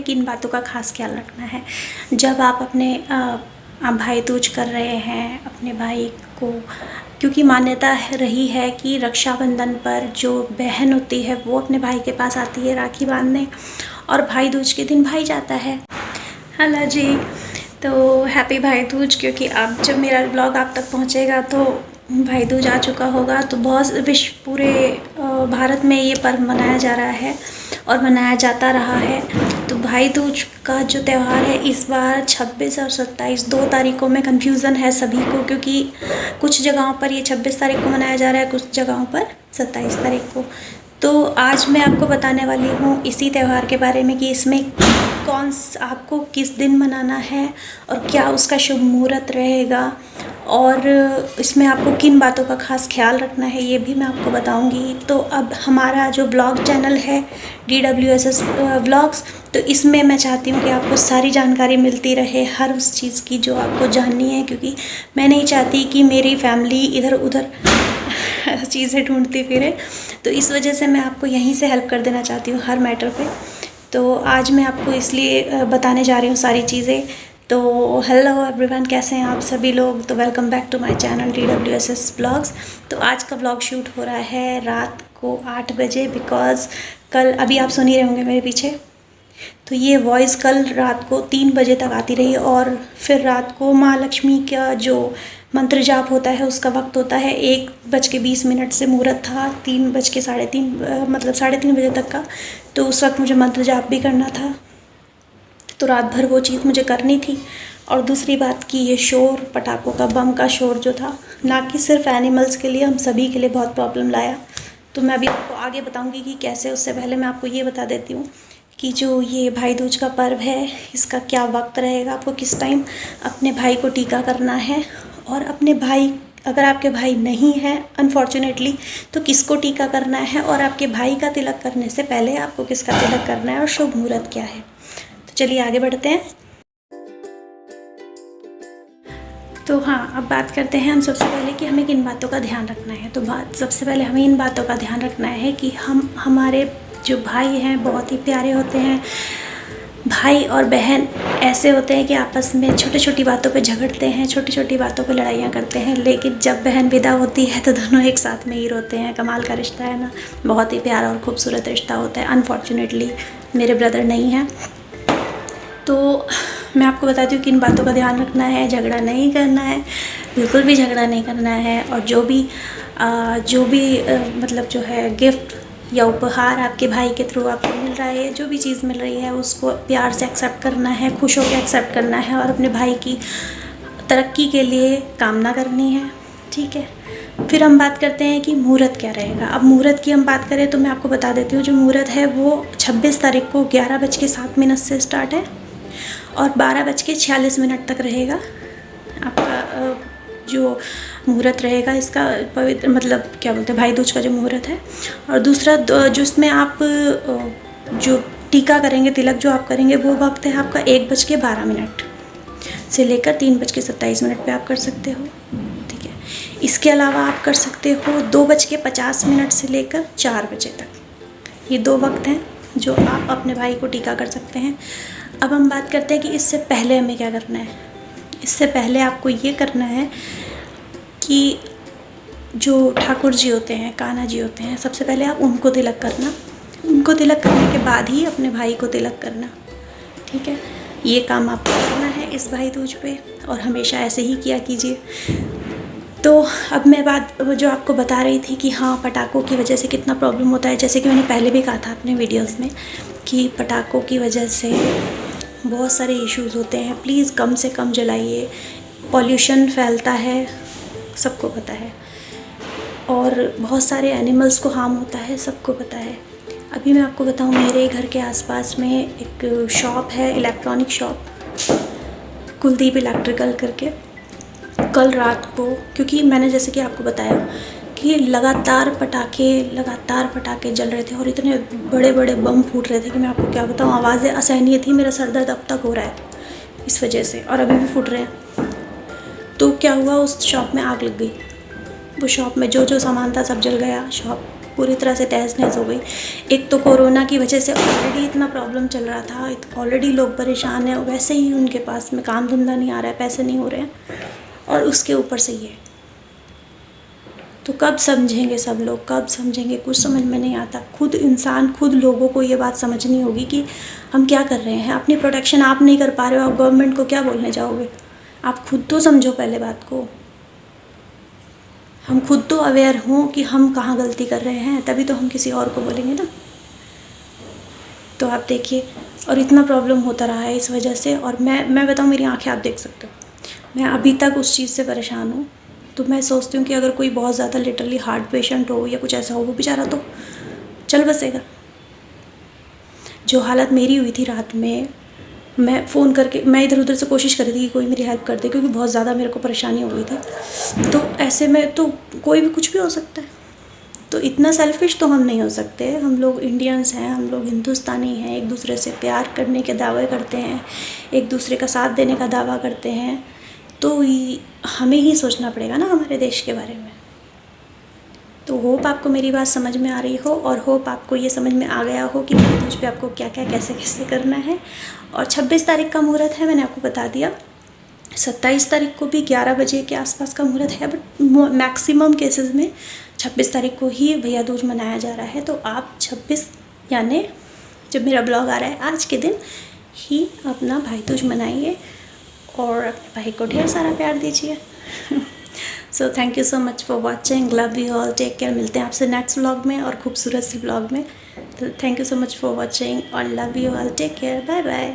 किन बातों का खास ख्याल रखना है जब आप अपने भाई दूज कर रहे हैं अपने भाई को, क्योंकि मान्यता रही है कि रक्षाबंधन पर जो बहन होती है वो अपने भाई के पास आती है राखी बांधने, और भाई दूज के दिन भाई जाता है। हेलो जी, तो हैप्पी भाई दूज। क्योंकि अब जब मेरा ब्लॉग आप तक पहुंचेगा तो भाई दूज आ चुका होगा, तो बहुत विश्व पूरे भारत में ये पर्व मनाया जा रहा है और मनाया जाता रहा है। तो भाई दूज का जो त्यौहार है इस बार 26 और 27 2 तारीखों में कन्फ्यूज़न है सभी को, क्योंकि कुछ जगहों पर ये 26 तारीख को मनाया जा रहा है, कुछ जगहों पर 27 तारीख को। तो आज मैं आपको बताने वाली हूँ इसी त्यौहार के बारे में कि इसमें आपको किस दिन मनाना है और क्या उसका शुभ मुहूर्त रहेगा, और इसमें आपको किन बातों का खास ख्याल रखना है ये भी मैं आपको बताऊंगी। तो अब हमारा जो ब्लॉग चैनल है DWSS व्लॉग्स, तो इसमें मैं चाहती हूँ कि आपको सारी जानकारी मिलती रहे हर उस चीज़ की जो आपको जाननी है, क्योंकि मैं नहीं चाहती कि मेरी फैमिली इधर उधर चीज़ें ढूंढती फिरे। तो इस वजह से मैं आपको यहीं से हेल्प कर देना चाहती हूँ हर मैटर पे। तो आज मैं आपको इसलिए बताने जा रही हूँ सारी चीज़ें। तो हेलो एवरीवन, कैसे हैं आप सभी लोग। तो welcome back to my channel DWSS blogs. तो आज का ब्लॉग शूट हो रहा है रात को 8 बजे, बिकॉज़ कल अभी आप सुन ही रहे होंगे मेरे पीछे, तो ये वॉइस कल रात को 3 बजे तक आती रही, और फिर रात को माँ लक्ष्मी का जो मंत्र जाप होता है उसका वक्त होता है 1:20 से मुहूर्त था 3:3 मतलब 3:30 बजे तक का। तो उस वक्त मुझे मंत्र जाप भी करना था, तो रात भर वो चीज़ मुझे करनी थी। और दूसरी बात कि ये शोर पटाखों का, बम का शोर जो था, ना कि सिर्फ एनिमल्स के लिए, हम सभी के लिए बहुत प्रॉब्लम लाया। तो मैं अभी आपको आगे बताऊंगी कि कैसे। उससे पहले मैं आपको ये बता देती हूँ कि जो ये भाई दूज का पर्व है इसका क्या वक्त रहेगा, आपको किस टाइम अपने भाई को टीका करना है, और अपने भाई, अगर आपके भाई नहीं है अनफॉर्चुनेटली, तो किसको टीका करना है, और आपके भाई का तिलक करने से पहले आपको किसका तिलक करना है, और शुभ मुहूर्त क्या है। तो चलिए आगे बढ़ते हैं। तो हाँ, अब बात करते हैं हम सबसे पहले कि हमें किन बातों का ध्यान रखना है। तो सबसे पहले हमें इन बातों का ध्यान रखना है कि हमारे जो भाई हैं बहुत ही प्यारे होते हैं। भाई और बहन ऐसे होते हैं कि आपस में छोटी छोटी बातों पे झगड़ते हैं, छोटी छोटी बातों पे लड़ाइयाँ करते हैं, लेकिन जब बहन विदा होती है तो दोनों एक साथ में ही रोते हैं। कमाल का रिश्ता है ना, बहुत ही प्यारा और खूबसूरत रिश्ता होता है। अनफॉर्चुनेटली मेरे ब्रदर नहीं हैं। तो मैं आपको बताती हूँ किन बातों का ध्यान रखना है। झगड़ा नहीं करना है, बिल्कुल भी झगड़ा नहीं करना है, और जो भी मतलब जो है गिफ्ट या उपहार आपके भाई के थ्रू आपको मिल रहा है, जो भी चीज़ मिल रही है उसको प्यार से एक्सेप्ट करना है, खुश होकर एक्सेप्ट करना है, और अपने भाई की तरक्की के लिए कामना करनी है, ठीक है। फिर हम बात करते हैं कि मुहूर्त क्या रहेगा। अब मुहूर्त की हम बात करें तो मैं आपको बता देती हूँ, जो मुहूर्त है वो 26 तारीख को 11:07 से स्टार्ट है और 12:46 तक रहेगा आपका जो मुहूर्त रहेगा इसका। पवित्र मतलब क्या बोलते हैं, भाई दूज का जो मुहूर्त है। और दूसरा जो इसमें आप जो टीका करेंगे, तिलक जो आप करेंगे, वो वक्त है आपका 1:12 से लेकर 3:27 पे आप कर सकते हो, ठीक है। इसके अलावा आप कर सकते हो 2:50 से लेकर 4 बजे तक। ये 2 वक्त हैं जो आप अपने भाई को टीका कर सकते हैं। अब हम बात करते हैं कि इससे पहले हमें क्या करना है। इससे पहले आपको ये करना है कि जो ठाकुर जी होते हैं, कान्हा जी होते हैं, सबसे पहले आप उनको तिलक करना। उनको तिलक करने के बाद ही अपने भाई को तिलक करना, ठीक है। ये काम आपको करना है इस भाई दूज पे, और हमेशा ऐसे ही किया कीजिए। तो अब मैं बात जो आपको बता रही थी कि हाँ, पटाखों की वजह से कितना प्रॉब्लम होता है। जैसे कि मैंने पहले भी कहा था अपने वीडियोस में कि पटाखों की वजह से बहुत सारे इश्यूज़ होते हैं। प्लीज़ कम से कम जलाइए, पॉल्यूशन फैलता है, सबको पता है, और बहुत सारे एनिमल्स को हार्म होता है, सबको पता है। अभी मैं आपको बताऊं, मेरे घर के आसपास में एक शॉप है, इलेक्ट्रॉनिक शॉप, कुलदीप इलेक्ट्रिकल करके। कल रात को, क्योंकि मैंने जैसे कि आपको बताया कि लगातार पटाखे जल रहे थे और इतने बड़े बड़े बम फूट रहे थे कि मैं आपको क्या बताऊं, आवाज़ें असहनीय थी। मेरा सर दर्द अब तक हो रहा है इस वजह से, और अभी भी फूट रहे हैं। तो क्या हुआ, उस शॉप में आग लग गई। वो शॉप में जो जो सामान था सब जल गया, शॉप पूरी तरह से तहस नहस हो गई। एक तो कोरोना की वजह से ऑलरेडी इतना प्रॉब्लम चल रहा था, ऑलरेडी लोग परेशान हैं, वैसे ही उनके पास में काम धंधा नहीं आ रहा है, पैसे नहीं हो रहे हैं, और उसके ऊपर से ये। तो कब समझेंगे सब लोग, कब समझेंगे? कुछ समझ में नहीं आता। खुद इंसान, खुद लोगों को ये बात समझनी होगी कि हम क्या कर रहे हैं। अपनी प्रोटेक्शन आप नहीं कर पा रहे हो, आप गवर्नमेंट को क्या बोलने जाओगे? आप खुद तो समझो पहले बात को। हम खुद तो अवेयर हों कि हम कहाँ गलती कर रहे हैं, तभी तो हम किसी और को बोलेंगे ना। तो आप देखिए, और इतना प्रॉब्लम होता रहा है इस वजह से। और मैं बताऊँ, मेरी आंखें आप देख सकते हो, मैं अभी तक उस चीज़ से परेशान हूँ। तो मैं सोचती हूँ कि अगर कोई बहुत ज़्यादा लिटरली हार्ट पेशेंट हो या कुछ ऐसा हो, वो बेचारा तो चल बसेगा। जो हालत मेरी हुई थी रात में, मैं फ़ोन करके, मैं इधर उधर से कोशिश कर रही थी कि कोई मेरी हेल्प कर दे, क्योंकि बहुत ज़्यादा मेरे को परेशानी हो गई थी। तो ऐसे में तो कोई भी कुछ भी हो सकता है। तो इतना सेल्फिश तो हम नहीं हो सकते। हम लोग इंडियंस हैं, हम लोग हिंदुस्तानी हैं, एक दूसरे से प्यार करने के दावे करते हैं, एक दूसरे का साथ देने का दावा करते हैं। तो हमें ही सोचना पड़ेगा ना हमारे देश के बारे में। तो होप आपको मेरी बात समझ में आ रही हो, और होप आपको ये समझ में आ गया हो कि भाई दूज पे आपको क्या क्या कैसे कैसे करना है। और 26 तारीख का मुहूर्त है, मैंने आपको बता दिया। 27 तारीख को भी 11 बजे के आसपास का मुहूर्त है, बट मैक्सिमम केसेस में 26 तारीख को ही भैया दूज मनाया जा रहा है। तो आप 26 यानी जब मेरा ब्लॉग आ रहा है आज के दिन ही अपना भाई दूज मनाइए और अपने भाई को ढेर सारा प्यार दीजिए। So thank you so much for watching, love you all, take care. मिलते हैं आपसे नेक्स्ट व्लॉग में और खूबसूरत सी व्लॉग में। तो thank you so much for watching और love you all, take care, bye bye.